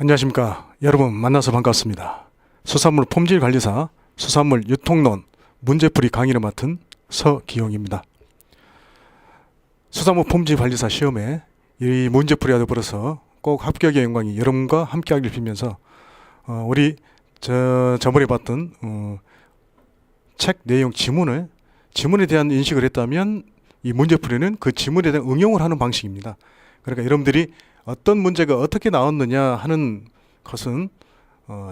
안녕하십니까. 여러분 만나서 반갑습니다. 수산물 품질관리사 수산물 유통론 문제풀이 강의를 맡은 서기용입니다. 수산물 품질관리사 시험에 이 문제풀이와 더불어서 꼭 합격의 영광이 여러분과 함께하길 빌면서 우리 저번에 봤던 책 내용 지문에 대한 인식을 했다면 이 문제풀이는 그 지문에 대한 응용을 하는 방식입니다. 그러니까 여러분들이 어떤 문제가 어떻게 나왔느냐 하는 것은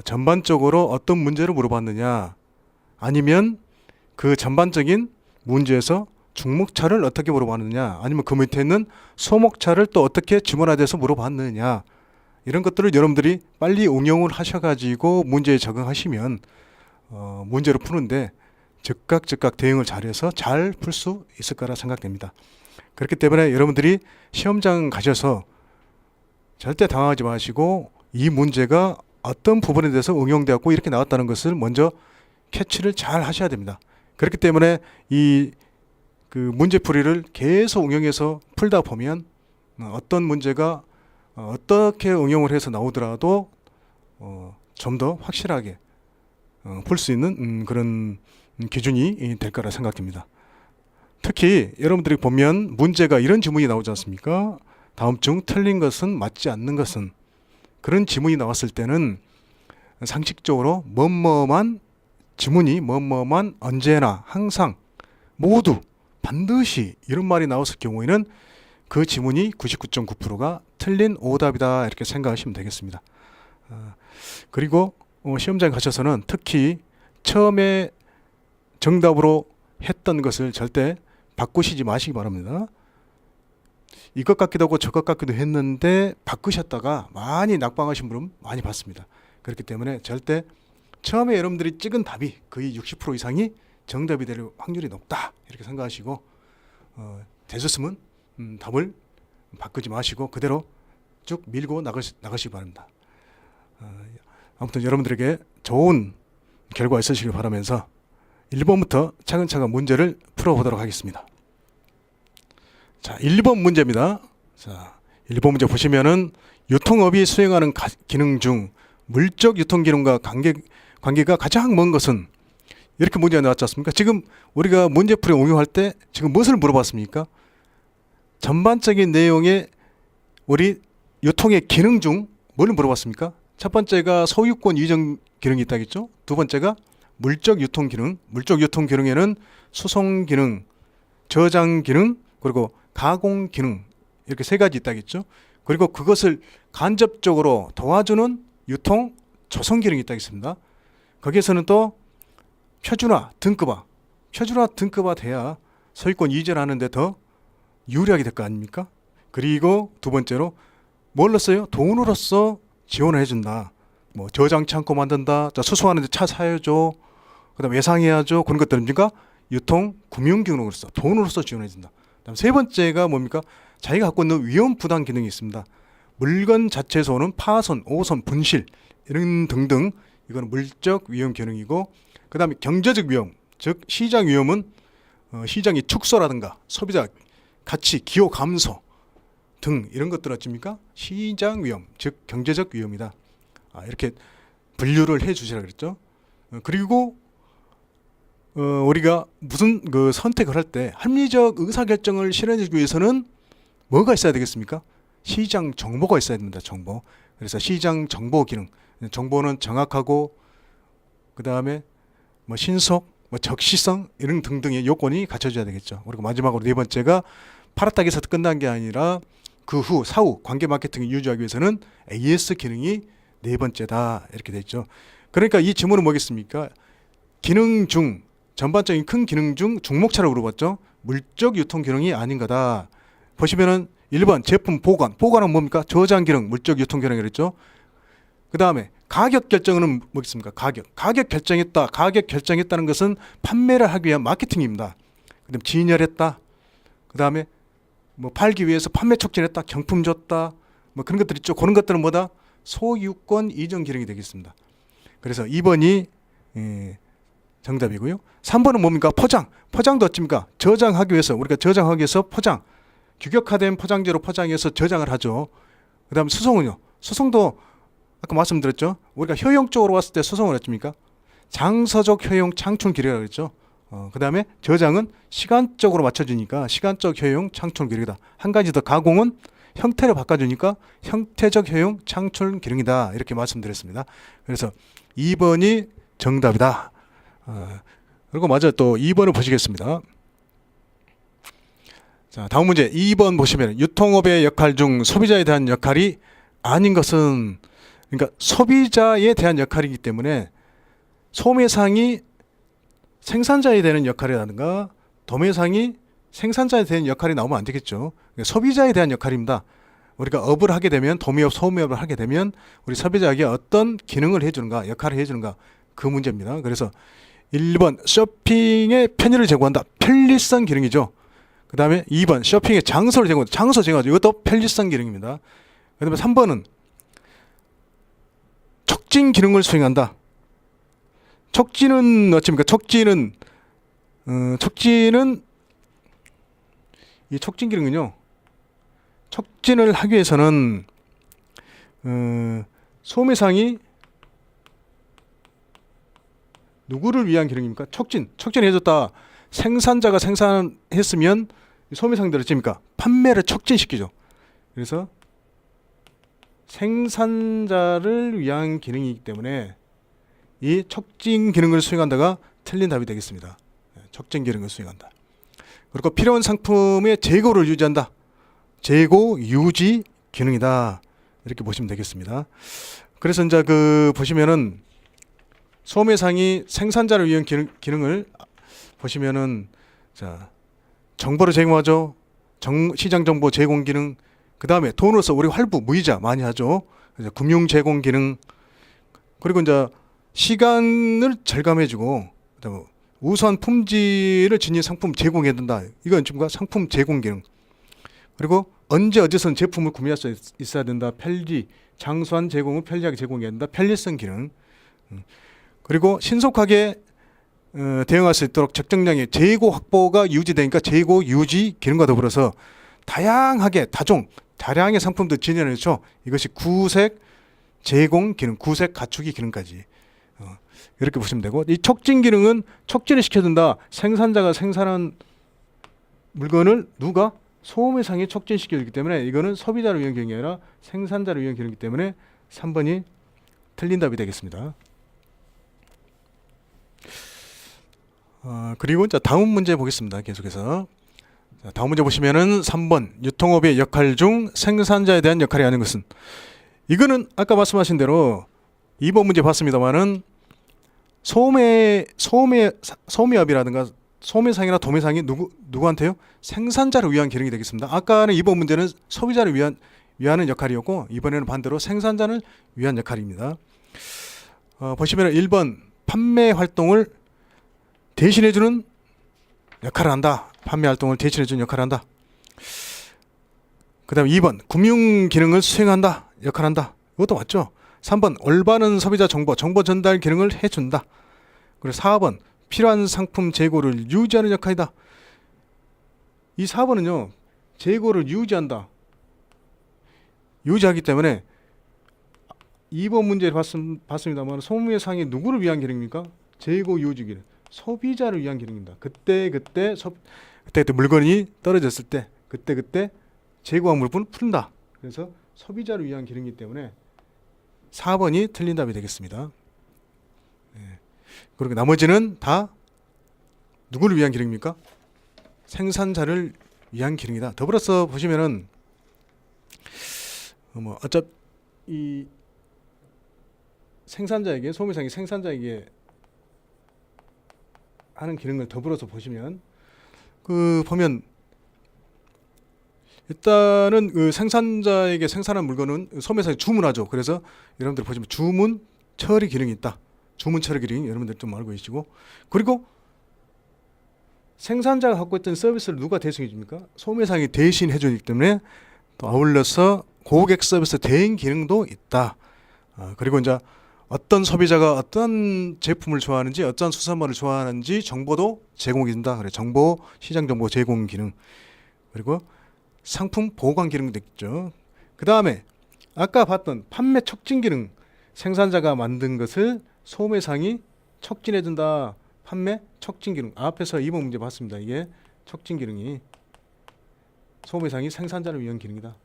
전반적으로 어떤 문제를 물어봤느냐, 아니면 그 전반적인 문제에서 중목차를 어떻게 물어봤느냐, 아니면 그 밑에 있는 소목차를 또 어떻게 지문화돼서 물어봤느냐, 이런 것들을 여러분들이 빨리 응용을 하셔가지고 문제에 적응하시면 문제를 푸는데 즉각 대응을 잘해서 잘 풀 수 있을 거라 생각됩니다. 그렇기 때문에 여러분들이 시험장 가셔서 절대 당황하지 마시고 이 문제가 어떤 부분에 대해서 응용되었고 이렇게 나왔다는 것을 먼저 캐치를 잘 하셔야 됩니다. 그렇기 때문에 그 문제풀이를 계속 응용해서 풀다 보면 어떤 문제가 어떻게 응용을 해서 나오더라도 좀 더 확실하게 풀 수 있는 그런 기준이 될 거라 생각됩니다. 특히 여러분들이 보면 문제가 이런 지문이 나오지 않습니까? 다음 중 틀린 것은 맞지 않는 것은, 그런 지문이 나왔을 때는 상식적으로 지문이 언제나 항상 모두 반드시 이런 말이 나왔을 경우에는 그 지문이 99.9%가 틀린 오답이다, 이렇게 생각하시면 되겠습니다. 그리고 시험장에 가셔서는 특히 처음에 정답으로 했던 것을 절대 바꾸시지 마시기 바랍니다. 이것 같기도 하고 저것 같기도 했는데 바꾸셨다가 많이 낙방하신 분은 많이 봤습니다. 그렇기 때문에 절대 처음에 여러분들이 찍은 답이 거의 60% 이상이 정답이 될 확률이 높다, 이렇게 생각하시고 되셨으면 답을 바꾸지 마시고 그대로 쭉 밀고 나가시기 바랍니다. 아무튼 여러분들에게 좋은 결과 있으시길 바라면서 1번부터 차근차근 문제를 풀어보도록 하겠습니다. 자, 1번 문제입니다. 자, 1번 문제 보시면은 유통업이 수행하는 기능 중 물적 유통기능과 관계가 가장 먼 것은, 이렇게 문제가 나왔지 않습니까? 지금 우리가 문제풀이 응용할 때 지금 무엇을 물어봤습니까? 전반적인 내용의 우리 유통의 기능 중 뭘 물어봤습니까? 첫 번째가 소유권 이전 기능이 있다겠죠? 두 번째가 물적 유통 기능. 물적 유통 기능에는 수송 기능, 저장 기능, 그리고 가공 기능, 이렇게 세 가지 있다겠죠. 그리고 그것을 간접적으로 도와주는 유통 조성 기능이 있다겠습니다. 거기에서는 또 표준화, 등급화 돼야 소유권 이전하는 데 더 유리하게 될 거 아닙니까? 그리고 두 번째로 뭘로써요? 돈으로써 지원을 해준다. 뭐 저장 창고 만든다, 수소하는데 차 사야죠, 그다음에 예상해야죠, 그런 것들입니까? 유통 금융 기능으로서 돈으로서 지원해준다. 그다음 세 번째가 뭡니까? 자기가 갖고 있는 위험 부담 기능이 있습니다. 물건 자체에서 오는 파손, 오손, 분실 이런 등등, 이거는 물적 위험 기능이고, 그다음에 경제적 위험, 즉 시장 위험은 시장의 축소라든가 소비자 가치 기호 감소 등 이런 것들 어찌입니까? 시장 위험, 즉 경제적 위험이다. 이렇게 분류를 해 주시라 그랬죠. 그리고 우리가 무슨 그 선택을 할 때 합리적 의사결정을 실현하기 위해서는 뭐가 있어야 되겠습니까? 시장 정보가 있어야 됩니다. 정보. 그래서 시장 정보 기능, 정보는 정확하고 그 다음에 뭐 신속, 뭐 적시성 이런 등등의 요건이 갖춰져야 되겠죠. 그리고 마지막으로 네 번째가 팔았다기에서 끝난 게 아니라 그 후 사후 관계 마케팅을 유지하기 위해서는 AS 기능이 네 번째다, 이렇게 돼 있죠. 그러니까 이 질문은 뭐겠습니까? 기능 중 전반적인 큰 기능 중 중목차를 물어봤죠. 물적 유통 기능이 아닌 거다. 보시면은 1번 제품 보관은 뭡니까? 저장 기능, 물적 유통 기능 그랬죠. 그 다음에 가격 결정은 뭐겠습니까? 가격 결정했다는 것은 판매를 하기 위한 마케팅입니다. 그다음 진열했다. 그 다음에 뭐 팔기 위해서 판매 촉진했다, 경품 줬다, 뭐 그런 것들 있죠. 그런 것들은 뭐다? 소유권 이전 기능이 되겠습니다. 그래서 2번이 정답이고요. 3번은 뭡니까? 포장도 어찌입니까? 저장하기 위해서, 우리가 저장하기 위해서 규격화된 포장재로 포장해서 저장을 하죠. 그 다음 수송은요. 수송도 아까 말씀드렸죠. 우리가 효용적으로 왔을 때 수성을 했습니까? 장서적 효용 창출 기록이라고 했죠. 그 다음에 저장은 시간적으로 맞춰주니까 시간적 효용 창출 기록이다. 한 가지 더 가공은 형태를 바꿔주니까 형태적 효용 창출 기능이다. 이렇게 말씀드렸습니다. 그래서 2번이 정답이다. 그리고 맞아 또 2번을 보시겠습니다. 자, 다음 문제 2번 보시면 유통업의 역할 중 소비자에 대한 역할이 아닌 것은, 그러니까 소비자에 대한 역할이기 때문에 소매상이 생산자에 대한 역할이라든가 도매상이 생산자에 대한 역할이 나오면 안 되겠죠. 그러니까 소비자에 대한 역할입니다. 우리가 업을 하게 되면, 도매업, 소매업을 하게 되면 우리 소비자에게 어떤 기능을 해주는가, 역할을 해주는가, 그 문제입니다. 그래서 1번 쇼핑의 편의를 제공한다. 편리성 기능이죠. 그 다음에 2번 쇼핑의 장소를 제공한다. 장소 제공하죠. 이것도 편리성 기능입니다. 그 다음에 3번은 촉진 기능을 수행한다. 촉진은 어찌입니까? 촉진은 이 촉진 기능은요, 촉진을 하기 위해서는 소매상이 누구를 위한 기능입니까? 촉진해줬다. 생산자가 생산했으면 소매상들을 어찌입니까? 판매를 촉진시키죠. 그래서 생산자를 위한 기능이기 때문에 이 촉진 기능을 수행한다가 틀린 답이 되겠습니다. 촉진 기능을 수행한다. 그리고 필요한 상품의 재고를 유지한다. 재고 유지 기능이다. 이렇게 보시면 되겠습니다. 그래서 이제 그 보시면은 소매상이 생산자를 위한 기능을 보시면은, 자, 정보를 제공하죠. 시장 정보 제공 기능. 그 다음에 돈으로서 우리 할부 무이자 많이 하죠. 그래서 금융 제공 기능. 그리고 이제 시간을 절감해주고, 그다음에 우수한 품질을 지닌 상품 제공해야 된다. 이건 지금 상품 제공 기능. 그리고 언제 어디서는 제품을 구매할 수 있어야 된다. 편리, 장수한 제공을 편리하게 제공해야 된다. 편리성 기능. 그리고 신속하게 대응할 수 있도록 적정량의 재고 확보가 유지되니까 재고 유지 기능과 더불어서 다양하게 다량의 상품도 진행해서 이것이 구색 제공 기능, 구색 갖추기 기능까지 이렇게 보시면 되고, 이 촉진 기능은 촉진을 시켜준다. 생산자가 생산한 물건을 누가? 소매상이 촉진시켜주기 때문에 이거는 소비자를 위한 기능이 아니라 생산자를 위한 기능이기 때문에 3번이 틀린 답이 되겠습니다. 그리고 이제 다음 문제 보겠습니다. 계속해서. 자, 다음 문제 보시면은 3번 유통업의 역할 중 생산자에 대한 역할이 아닌 것은, 이거는 아까 말씀하신 대로 2번 문제 봤습니다만은 소매업이라든가 소매상이나 도매상이 누구한테요? 생산자를 위한 기능이 되겠습니다. 아까는 2번 문제는 소비자를 위하는 역할이었고, 이번에는 반대로 생산자를 위한 역할입니다. 보시면 1번 판매 활동을 대신해주는 역할을 한다. 판매 활동을 대신해주는 역할을 한다. 그 다음 2번 금융 기능을 수행한다. 역할을 한다. 이것도 맞죠. 3번 올바른 소비자 정보 전달 기능을 해준다. 그리고 4번 필요한 상품 재고를 유지하는 역할이다. 이 4번은요, 재고를 유지한다. 유지하기 때문에 2번 문제를 봤습니다만 소매상이 누구를 위한 기능입니까? 재고 유지 기능. 소비자를 위한 기능입니다. 그때 물건이 떨어졌을 때 그때 재고한 물건을 푼다. 그래서 소비자를 위한 기능이기 때문에 4번이 틀린 답이 되겠습니다. 그리고 나머지는 다 누구를 위한 기능입니까? 생산자를 위한 기능이다. 더불어서 보시면은 어차피 이 생산자에게, 소매상이 생산자에게 하는 기능을 더불어서 보시면 보면 일단은 그 생산자에게 생산한 물건은 소매상이 주문하죠. 그래서 여러분들 보시면 주문 처리 기능이 있다. 주문 처리 기능 여러분들 좀 알고 계시고, 그리고 생산자가 갖고 있던 서비스를 누가 대신해 줍니까? 소매상이 대신해 주기 때문에 또 아울러서 고객 서비스 대행 기능도 있다. 그리고 이제 어떤 소비자가 어떤 제품을 좋아하는지, 어떤 수산물을 좋아하는지 정보도 제공해 준다. 그래, 정보, 시장 정보 제공 기능. 그리고 상품 보관 기능도 있죠. 그 다음에 아까 봤던 판매 촉진 기능, 생산자가 만든 것을 소매상이 촉진해 준다. 판매 촉진 기능. 앞에서 2번 문제 봤습니다. 이게 촉진 기능이 소매상이 생산자를 위한 기능이다.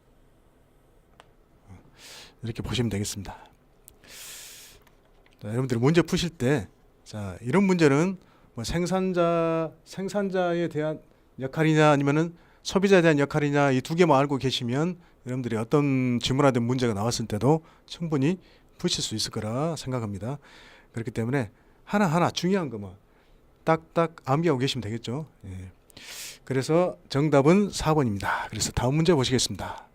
이렇게 보시면 되겠습니다. 자, 여러분들이 문제 푸실 때, 자, 이런 문제는 뭐 생산자에 대한 역할이냐 아니면은 소비자에 대한 역할이냐 이 두 개만 알고 계시면 여러분들이 어떤 질문화된 문제가 나왔을 때도 충분히 푸실 수 있을 거라 생각합니다. 그렇기 때문에 하나하나 중요한 것만 딱딱 암기하고 계시면 되겠죠. 예. 그래서 정답은 4번입니다. 그래서 다음 문제 보시겠습니다.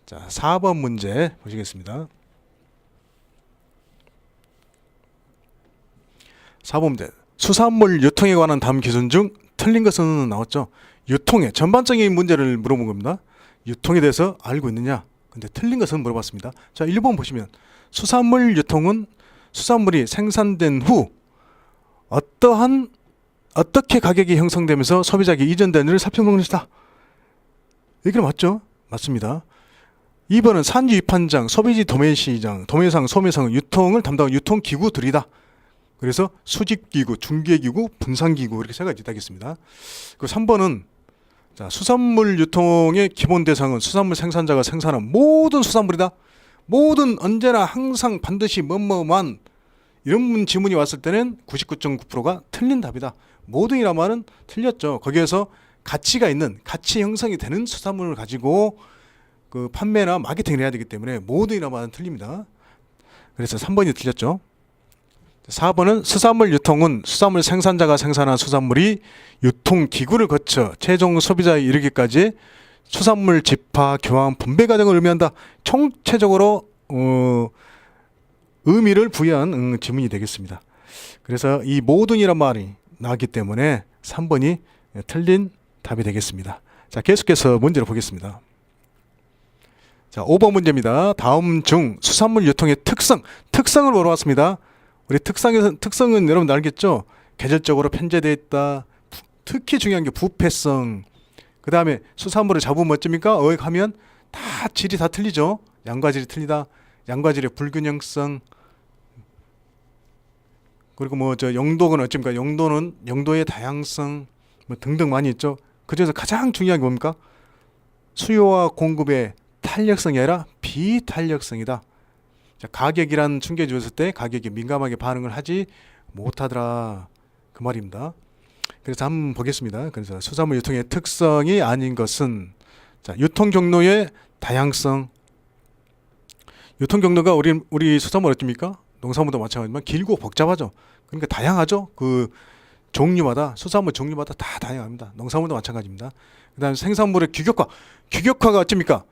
자, 4번 문제 보시겠습니다. 4번 문제. 수산물 유통에 관한 다음 기준 중 틀린 것은 나왔죠. 유통의 전반적인 문제를 물어본 겁니다. 유통에 대해서 알고 있느냐? 근데 틀린 것은 물어봤습니다. 자, 1번 보시면 수산물 유통은 수산물이 생산된 후 어떻게 가격이 형성되면서 소비자에게 이전되는지를 살펴보는 것이다. 이게 맞죠? 맞습니다. 2번은 산지 위판장, 소비지 도매시장, 도매상, 소매상, 유통을 담당하는 유통기구들이다. 그래서 수집기구, 중개기구, 분산기구 이렇게 세 가지 있다겠습니다. 그 3번은 자, 수산물 유통의 기본 대상은 수산물 생산자가 생산한 모든 수산물이다. 모든 언제나 항상 반드시 뭐뭐만 이런 질문이 왔을 때는 99.9%가 틀린 답이다. 모든이란 말은 틀렸죠. 거기에서 가치가 있는 가치 형성이 되는 수산물을 가지고 그 판매나 마케팅을 해야 되기 때문에 모든이란 말은 틀립니다. 그래서 3번이 틀렸죠. 4번은 수산물 유통은 수산물 생산자가 생산한 수산물이 유통기구를 거쳐 최종 소비자에 이르기까지 수산물 집화, 교환, 분배 과정을 의미한다. 총체적으로 의미를 부여한 지문이 되겠습니다. 그래서 이 모든이란 말이 나왔기 때문에 3번이 틀린 답이 되겠습니다. 자, 계속해서 문제를 보겠습니다. 자, 5번 문제입니다. 다음 중 수산물 유통의 특성을 물어봤습니다. 우리 특성은 여러분 알겠죠? 계절적으로 편제되어 있다. 특히 중요한 게 부패성. 그 다음에 수산물을 잡으면 어쩝니까? 어획하면 다 질이 다 틀리죠. 양과 질이 틀리다. 양과 질의 불균형성. 그리고 뭐 저 용도는 어쩝니까? 용도의 다양성 뭐 등등 많이 있죠. 그중에서 가장 중요한 게 뭡니까? 수요와 공급의 탄력성이 아니라 비탄력성이다. 자, 가격이란 충격이 줬을 때 가격이 민감하게 반응을 하지 못하더라. 그 말입니다. 그래서 한번 보겠습니다. 그래서 수산물 유통의 특성이 아닌 것은 자, 유통 경로의 다양성. 유통 경로가 우리 수산물 어떻습니까? 농산물도 마찬가지지만 길고 복잡하죠. 그러니까 다양하죠. 그 종류마다 수산물 종류마다 다 다양합니다. 농산물도 마찬가지입니다. 그다음에 생산물의 규격화가 어떻습니까?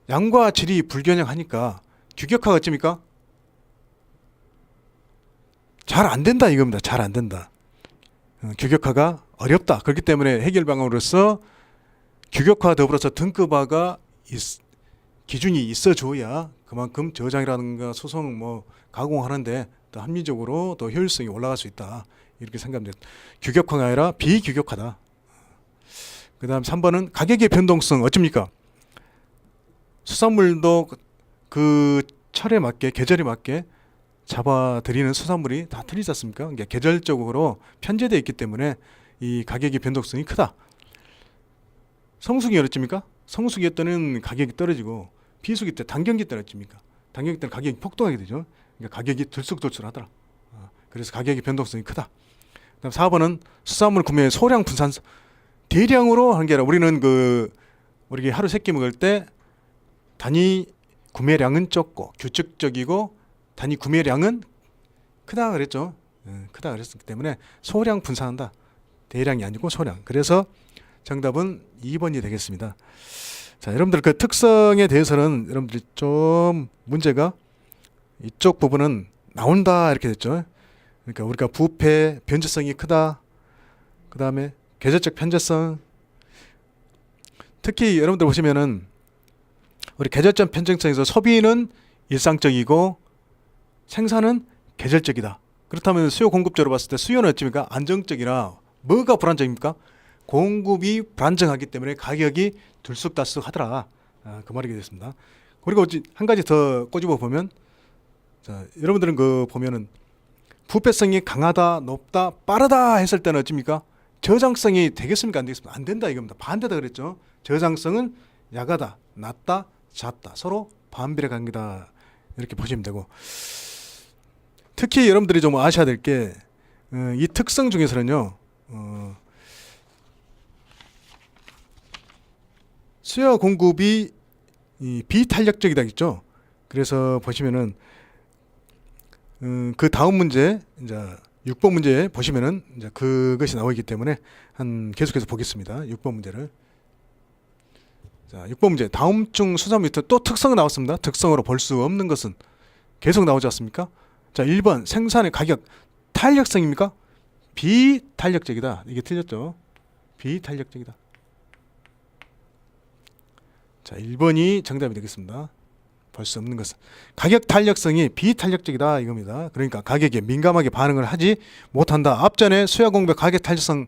양과 질이 불균형하니까 규격화가 어떻습니까? 잘 안 된다 이겁니다. 잘 안 된다. 규격화가 어렵다. 그렇기 때문에 해결 방안으로서 규격화 더불어서 등급화가 기준이 있어줘야 그만큼 저장이라든가 소송 뭐 가공하는데 더 합리적으로 더 효율성이 올라갈 수 있다. 이렇게 생각합니다. 규격화가 아니라 비규격화다. 그 다음 3번은 가격의 변동성 어쩝니까? 수산물도 그 철에 맞게 계절에 맞게 잡아들이는 수산물이 다 틀리지 않습니까? 그러니까 계절적으로 편제되어 있기 때문에 이 가격의 변동성이 크다. 성수기 어렵습니까? 성수기 때는 가격이 떨어지고 비수기 때 단경기 때는 어렵습니까? 단경기 때는 가격이 폭등하게 되죠. 그러니까 가격이 들쑥들쑥하더라. 그래서 가격의 변동성이 크다. 그다음 4번은 수산물 구매 소량 분산 대량으로 하는 게 아니라 우리는 우리 하루 3끼 먹을 때 단위 구매량은 적고 규칙적이고 단위 구매량은 크다 그랬죠. 크다 그랬기 때문에 소량 분산한다. 대량이 아니고 소량. 그래서 정답은 2번이 되겠습니다. 자, 여러분들 그 특성에 대해서는 여러분들이 좀 문제가 이쪽 부분은 나온다 이렇게 됐죠. 그러니까 우리가 부패, 변제성이 크다. 그 다음에 계절적 편제성. 특히 여러분들 보시면은 우리 계절적 편제성에서 소비는 일상적이고 생산은 계절적이다. 그렇다면 수요 공급적으로 봤을 때 수요는 어찌입니까? 안정적이라 뭐가 불안정입니까? 공급이 불안정하기 때문에 가격이 들쑥달쑥하더라. 그 말이 됐습니다. 그리고 한 가지 더 꼬집어 보면 자, 여러분들은 그 보면은 부패성이 강하다, 높다, 빠르다 했을 때는 어찌입니까? 저장성이 되겠습니까? 안 되겠습니까? 안 된다 이겁니다. 반대다 그랬죠. 저장성은 약하다, 낮다, 잦다. 서로 반비례 관계다. 이렇게 보시면 되고, 특히 여러분들이 좀 아셔야 될 게 이 특성 중에서는요. 수요와 공급이 비탄력적이다 했죠. 그래서 보시면은 그 다음 문제 이제 6번 문제 보시면은 이제 그것이 나오기 때문에 계속해서 보겠습니다. 6번 문제를. 자, 6번 문제. 다음 중 수산 밑에 또 특성이 나왔습니다. 특성으로 볼 수 없는 것은 계속 나오지 않습니까? 자, 1번 생산의 가격 탄력성입니까? 비탄력적이다. 이게 틀렸죠. 비탄력적이다. 자, 1번이 정답이 되겠습니다. 볼 수 없는 것은 가격 탄력성이 비탄력적이다 이겁니다. 그러니까 가격에 민감하게 반응을 하지 못한다. 앞전에 수요 공백 가격 탄력성에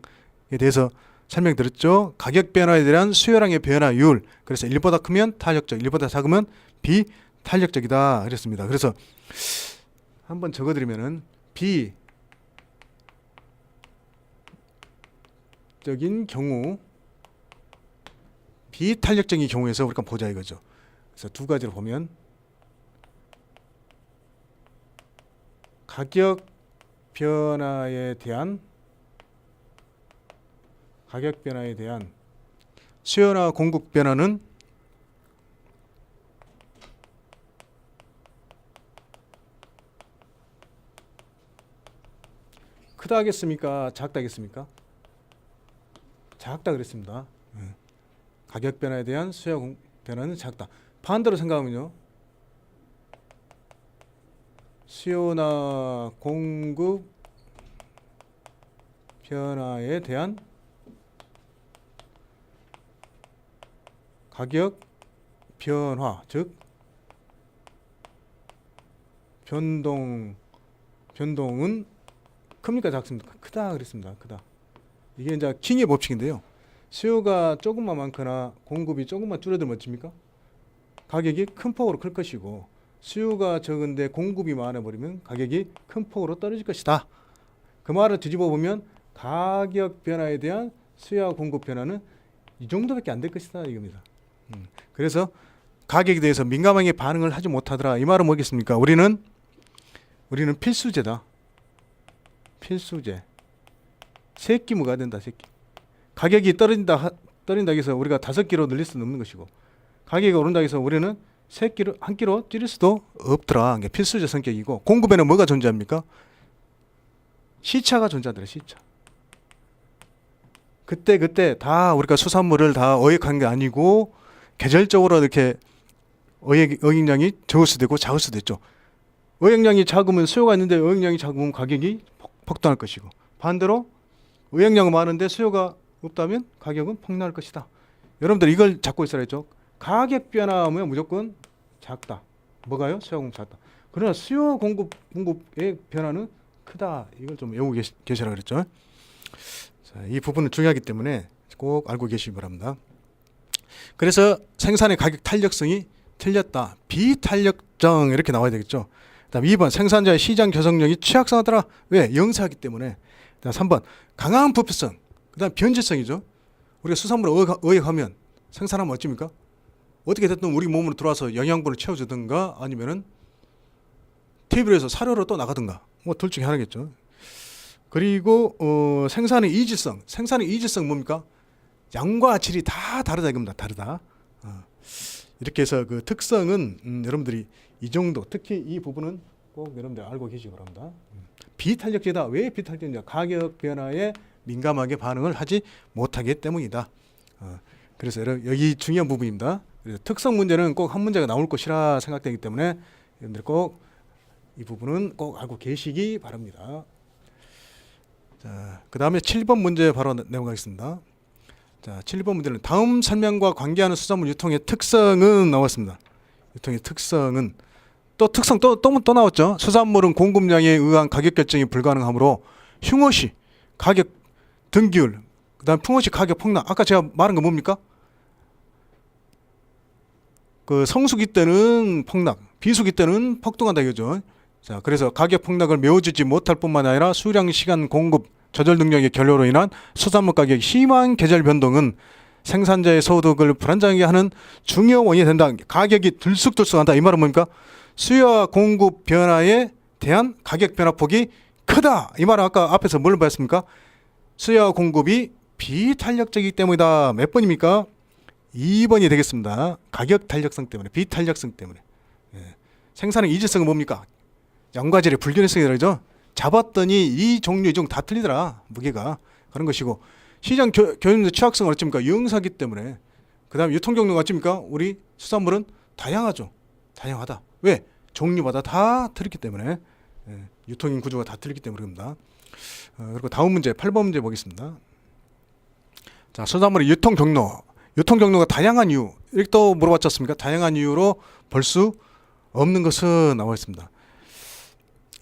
대해서 설명드렸죠. 가격 변화에 대한 수요량의 변화율. 그래서 1보다 크면 탄력적, 1보다 작으면 비탄력적이다 그랬습니다. 그래서 한번 적어드리면은 비적인 경우, 비탄력적인 경우에서 우리가 보자 이거죠. 그래서 두 가지로 보면 가격 변화에 대한 수요나 공급 변화는 크다 하겠습니까? 작다 하겠습니까? 작다 그랬습니다. 가격 변화에 대한 수요 변화는 작다. 반대로 생각하면요. 수요나 공급 변화에 대한 가격 변화, 즉 변동은 큽니까 작습니까? 크다 그랬습니다. 크다. 이게 이제 킹의 법칙인데요. 수요가 조금만 많거나 공급이 조금만 줄어들면 어떻습니까? 가격이 큰 폭으로 클 것이고, 수요가 적은데 공급이 많아버리면 가격이 큰 폭으로 떨어질 것이다. 그 말을 뒤집어 보면 가격 변화에 대한 수요와 공급 변화는 이 정도밖에 안 될 것이다 이겁니다. 그래서 가격에 대해서 민감하게 반응을 하지 못하더라. 이 말은 뭐겠습니까? 우리는 필수제다. 필수제. 새끼무가 된다. 새끼. 가격이 떨어진다 해서 우리가 5끼로 늘릴 수는 없는 것이고, 가격이 오른다 해서 우리는 한 끼로 줄일 수도 없더라. 이게 필수적 성격이고, 공급에는 뭐가 존재합니까? 시차가 존재하더라. 시차. 그때 다 우리가 수산물을 다 어획한 게 아니고 계절적으로 이렇게 어획량이 적을 수도 있고 작을 수도 있죠. 어획량이 작으면 수요가 있는데 어획량이 작으면 가격이 폭등할 것이고, 반대로 어획량은 많은데 수요가 없다면 가격은 폭락할 것이다. 여러분들 이걸 잡고 있어야 했죠. 가격 변화하면 무조건 작다. 뭐가요? 수요 공급 작다. 그러나 수요 공급의 변화는 크다. 이걸 좀 외우고 계시라 그랬죠. 자, 이 부분은 중요하기 때문에 꼭 알고 계시기 바랍니다. 그래서 생산의 가격 탄력성이 틀렸다. 비탄력성 이렇게 나와야 되겠죠. 그다음 2번 생산자의 시장 결속력이 취약성하더라. 왜? 영세하기 때문에. 그다음 3번 강한 부패성. 그다음 변질성이죠. 우리가 수산물을 어획하면 생산하면 어찌입니까? 어떻게 됐든 우리 몸으로 들어와서 영양분을 채워주든가 아니면은 테이블에서 사료로 또 나가든가 뭐 둘 중에 하나겠죠. 그리고 생산의 이질성. 생산의 이질성 뭡니까? 양과 질이 다 다르다 이겁니다. 다르다. 이렇게 해서 그 특성은 여러분들이 이 정도, 특히 이 부분은 꼭 여러분들 알고 계시기 바랍니다. 비탄력제다. 왜 비탄력제냐? 가격 변화에 민감하게 반응을 하지 못하기 때문이다. 그래서 여기 중요한 부분입니다. 그래서 특성 문제는 꼭 한 문제가 나올 것이라 생각되기 때문에 여러분들 꼭 이 부분은 꼭 알고 계시기 바랍니다. 자, 그 다음에 7번 문제 바로 내려가겠습니다. 자, 7번 문제는 다음 설명과 관계하는 수산물 유통의 특성은 나왔습니다. 유통의 특성은 또 특성 또 나왔죠. 수산물은 공급량에 의한 가격 결정이 불가능하므로 흉어시 가격 등기율, 그다음 풍어시 가격 폭락. 아까 제가 말한 거 뭡니까? 그 성수기 때는 폭락, 비수기 때는 폭등한다 이거죠. 자, 그래서 가격 폭락을 메워주지 못할 뿐만 아니라 수량, 시간, 공급 조절 능력의 결여로 인한 수산물 가격의 심한 계절 변동은 생산자의 소득을 불안정하게 하는 중요 원인이 된다. 가격이 들쑥들쑥한다. 이 말은 뭡니까? 수요와 공급 변화에 대한 가격 변화폭이 크다. 이 말은 아까 앞에서 뭘 봤습니까? 수요와 공급이 비탄력적이기 때문이다. 몇 번입니까? 2번이 되겠습니다. 가격 탄력성 때문에, 비탄력성 때문에. 생산의 이질성은 뭡니까? 양과질의 불균형성이라죠. 잡았더니 이 종류 이 종 다 틀리더라. 무게가. 그런 것이고, 시장 경쟁 취약성은 어찌입니까? 유흥사기 때문에. 그 다음에 유통 경로가 어찌입니까? 우리 수산물은 다양하죠. 다양하다. 왜? 종류마다 다 틀리기 때문에. 유통인 구조가 다 틀리기 때문에 그럽니다. 그리고 다음 문제 8번 문제 보겠습니다. 자, 수산물의 유통 경로. 유통 경로가 다양한 이유. 이렇게 또 물어봤지 않습니까? 다양한 이유로 볼 수 없는 것은 나와 있습니다.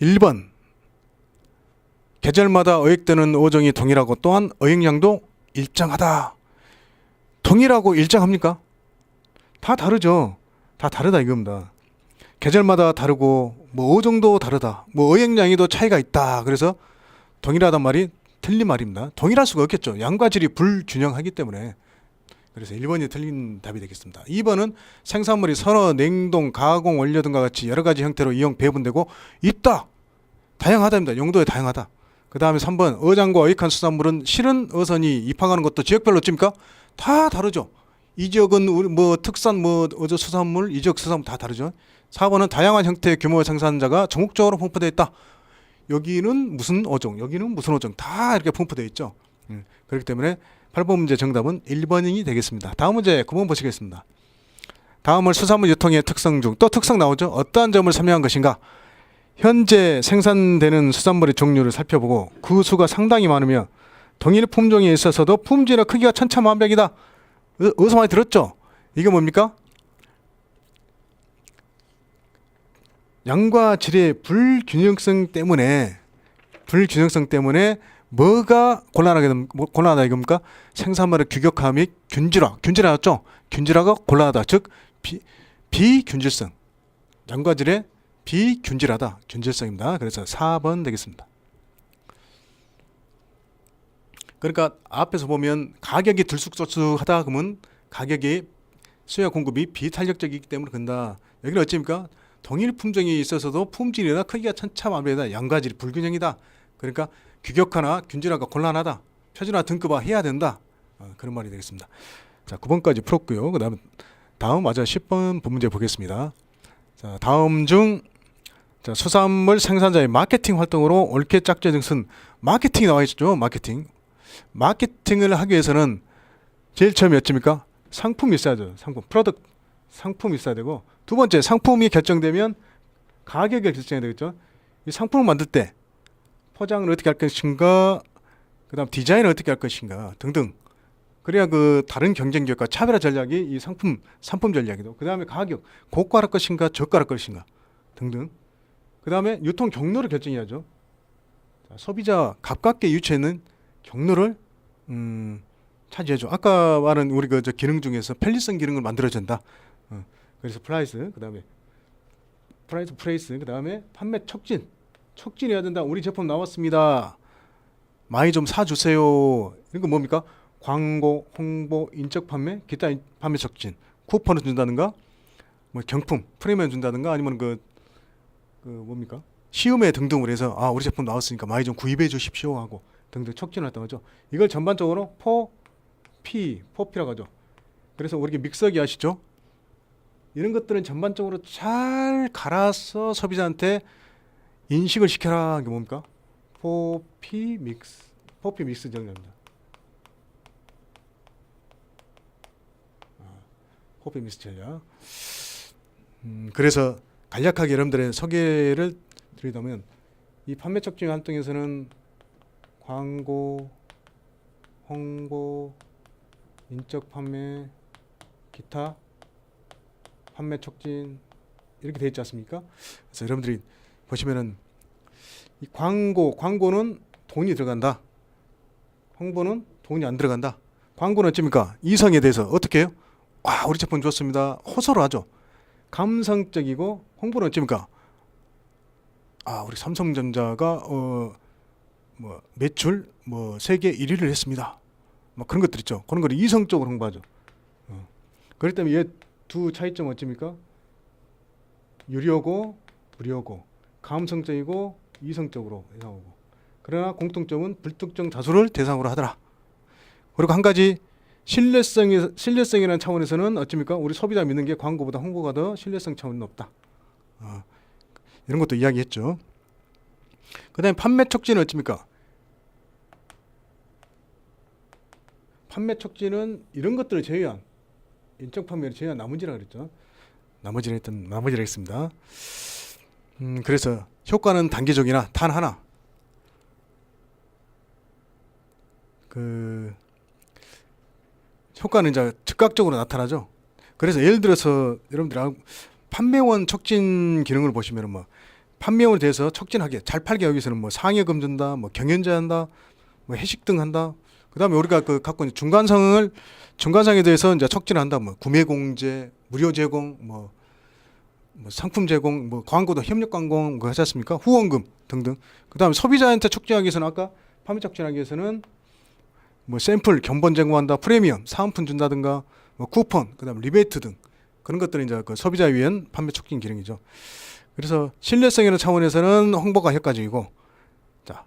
1번. 계절마다 어획되는 어종이 동일하고 또한 어획량도 일정하다. 동일하고 일정합니까? 다 다르죠. 다 다르다 이겁니다. 계절마다 다르고 뭐 어종도 다르다. 뭐 어획량에도 차이가 있다. 그래서 동일하단 말이 틀린 말입니다. 동일할 수가 없겠죠. 양과 질이 불균형하기 때문에. 그래서 1번이 틀린 답이 되겠습니다. 2번은 생산물이 선어, 냉동, 가공 원료 등과 같이 여러 가지 형태로 이용 배분되고 있다. 다양하다입니다. 용도에 다양하다. 그 다음에 3번 어장과 어획한 수산물은 실은 어선이 입항하는 것도 지역별로 어찌입니까? 다 다르죠. 이 지역은 우리 뭐 특산 뭐 어저 수산물, 이 지역 수산물 다 다르죠. 4번은 다양한 형태의 규모의 생산자가 전국적으로 분포되어 있다. 여기는 무슨 어종, 여기는 무슨 어종 다 이렇게 분포되어 있죠. 그렇기 때문에 8번 문제 정답은 1번이 되겠습니다. 다음 문제 9번 보시겠습니다. 다음은 수산물 유통의 특성 중 또 특성 나오죠. 어떠한 점을 설명한 것인가? 현재 생산되는 수산물의 종류를 살펴보고 그 수가 상당히 많으며 동일 품종에 있어서도 품질과 크기가 천차만별이다. 어디서 많이 들었죠? 이게 뭡니까? 양과 질의 불균형성 때문에 뭐가 곤란하다 이겁니까? 생산물의 규격화 및 균질화였죠? 균질화가 곤란하다. 즉 비균질성. 양과 질의 비균질하다. 균질성입니다. 그래서 4번 되겠습니다. 그러니까 앞에서 보면 가격이 들쑥들쑥하다 그러면 가격이 수요와 공급이 비탄력적이기 때문에 그런다. 여기는 어찌입니까? 동일 품종이 있어서도 품질이나 크기가 천차만별이다. 양과 질이 불균형이다. 그러니까 규격화나 균질화가 곤란하다. 표준화 등급화 해야 된다. 그런 말이 되겠습니다. 자, 9번까지 풀었고요. 다음 맞아 10번 본문제 보겠습니다. 자, 다음 중 자, 수산물 생산자의 마케팅 활동으로 옳게 짝지어진 것은 마케팅이 나와 있죠. 마케팅을 하기 위해서는 제일 처음이 어찌입니까? 상품이 있어야죠. 상품이 있어야 되고, 두 번째 상품이 결정되면 가격을 결정해야 되겠죠. 이 상품을 만들 때 포장을 어떻게 할 것인가, 그 다음 디자인을 어떻게 할 것인가 등등. 그래야 그 다른 경쟁력과 차별화 전략이 이 상품 전략이고, 그 다음에 가격, 고가할 것인가 저가할 것인가 등등. 그 다음에 유통 경로를 결정해야죠. 자, 소비자 가깝게 유치하는 경로를 차지해줘. 아까 말한 우리 그 기능 중에서 편리성 기능을 만들어야 된다. 그래서 프라이스, 그 다음에 프레이스, 그 다음에 판매 촉진해야 된다. 우리 제품 나왔습니다. 많이 좀 사주세요. 이런 거 뭡니까? 광고, 홍보, 인적 판매, 기타 판매 촉진, 쿠폰을 준다든가, 뭐 경품, 프리미엄 준다든가, 아니면 뭡니까? 시음회 등등을 해서 우리 제품 나왔으니까 많이 좀 구입해 주십시오 하고 등등 촉진을 했던 거죠. 이걸 전반적으로 포피라고 하죠. 그래서 우리 믹서기 아시죠? 이런 것들은 전반적으로 잘 갈아서 소비자한테 인식을 시켜라. 이게 뭡니까? 포피 믹스 전략입니다. 포피 믹스 전략. 그래서 간략하게 여러분들의 소개를 드리자면, 이 판매 촉진 활동에서는 광고, 홍보, 인적 판매, 기타 판매 촉진 이렇게 되어 있지 않습니까? 그래서 여러분들이 보시면은 이 광고는 돈이 들어간다. 홍보는 돈이 안 들어간다. 광고는 어찌입니까? 이성에 대해서 어떻게 해요? 우리 제품 좋습니다. 호소를 하죠. 감성적이고, 홍보는 어찌입니까? 우리 삼성전자가 뭐 매출 뭐 세계 1위를 했습니다. 뭐 그런 것들 있죠. 그런 걸 이성적으로 홍보하죠. 그렇기 때문에 얘 두 차이점은 어찌입니까? 유료고 무료고 감성적이고 이성적으로 나오고, 그러나 공통점은 불특정 다수를 대상으로 하더라. 그리고 한 가지 신뢰성이라는 차원에서는 어찌입니까? 우리 소비자 믿는 게 광고보다 홍보가 더 신뢰성 차원이 높다. 이런 것도 이야기했죠. 그 다음에 판매 촉진은 어찌입니까? 판매 촉진은 이런 것들을 제외한, 인적 판매를 제외한 나머지라 그랬죠. 나머지라 했습니다. 그래서 효과는 단기적이나 단 하나, 그 효과는 이제 즉각적으로 나타나죠. 그래서 예를 들어서 여러분들 판매원 촉진 기능을 보시면은 뭐 판매원에 대해서 촉진하게 잘 팔게 하기 위해서는 뭐 상여금 준다, 뭐 경연제 한다, 뭐 회식 등 한다. 그다음에 우리가 갖고 있는 중간상에 대해서 이제 촉진한다. 뭐 구매 공제, 무료 제공, 뭐 상품 제공, 뭐 광고도 협력 광고 뭐 하지 않습니까? 후원금 등등. 그다음에 소비자한테 촉진하기 위해서는 아까 판매 촉진하기 위해서는 뭐 샘플 견본 제공한다, 프리미엄 사은품 준다든가, 뭐 쿠폰, 그다음에 리베이트 등 그런 것들은 이제 그 소비자에 위한 판매 촉진 기능이죠. 그래서 신뢰성이라는 차원에서는 홍보가 효과적이고, 자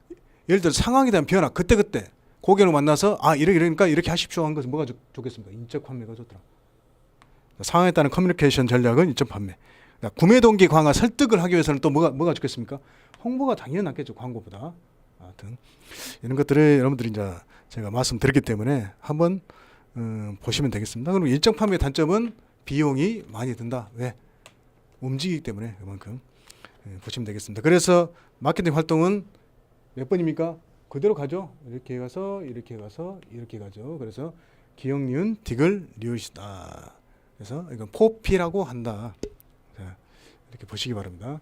예를 들어 상황에 대한 변화, 그때 고객을 만나서 이러니까 이렇게 하십시오 한 것은 뭐가 좋겠습니까? 인적 판매가 좋더라. 상황에 따른 커뮤니케이션 전략은 인적 판매. 구매 동기 강화, 설득을 하기 위해서는 또 뭐가 좋겠습니까? 홍보가 당연히 낫겠죠, 광고보다. 하여튼 이런 것들을 여러분들이 이제 제가 말씀드렸기 때문에 한번 보시면 되겠습니다. 그럼 인적 판매 단점은 비용이 많이 든다. 왜? 움직이기 때문에 그만큼 보시면 되겠습니다. 그래서 마케팅 활동은 몇 번입니까? 그대로 가죠. 이렇게 가서 이렇게 가서 이렇게 가죠. 그래서 기역, 니은, 디귿, 리을이다. 그래서 이건 포피라고 한다. 자, 이렇게 보시기 바랍니다.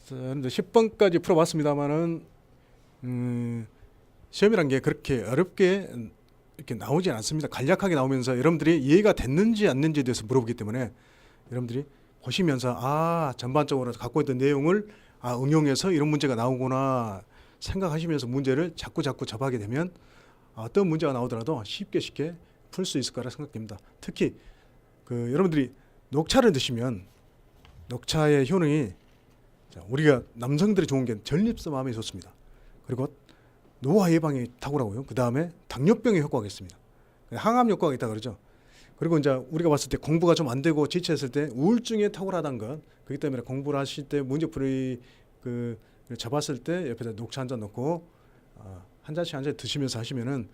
자, 10번까지 풀어봤습니다만은 시험이란 게 그렇게 어렵게 이렇게 나오지 않습니다. 간략하게 나오면서 여러분들이 이해가 됐는지 안 됐는지에 대해서 물어보기 때문에 여러분들이 보시면서 전반적으로 갖고 있던 내용을 응용해서 이런 문제가 나오구나 생각하시면서 문제를 자꾸 접하게 되면 어떤 문제가 나오더라도 쉽게 풀 수 있을 거라 생각됩니다. 특히 여러분들이 녹차를 드시면 녹차의 효능이, 우리가 남성들이 좋은 게 전립선암에 좋습니다. 그리고 노화 예방에 탁월하고요. 그 다음에 당뇨병에 효과가 있습니다. 항암 효과가 있다 그러죠. 그리고 이제 우리가 봤을 때 공부가 좀 안 되고 지쳤을 때 우울증에 탁월하다는 것, 그렇기 때문에 공부를 하실 때 문제풀이 잡았을 때 옆에다 녹차 한 잔 넣고 한 잔씩 드시면서 하시면은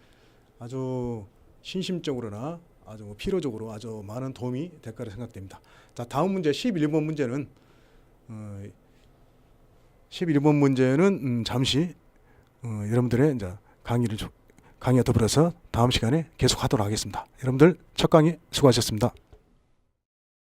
아주 신심적으로나 아주 피로적으로 아주 많은 도움이 될 거라 생각됩니다. 자, 다음 문제 11번 문제는 11번 문제는 잠시 여러분들의 이제 강의와 더불어서 다음 시간에 계속하도록 하겠습니다. 여러분들 첫 강의 수고하셨습니다.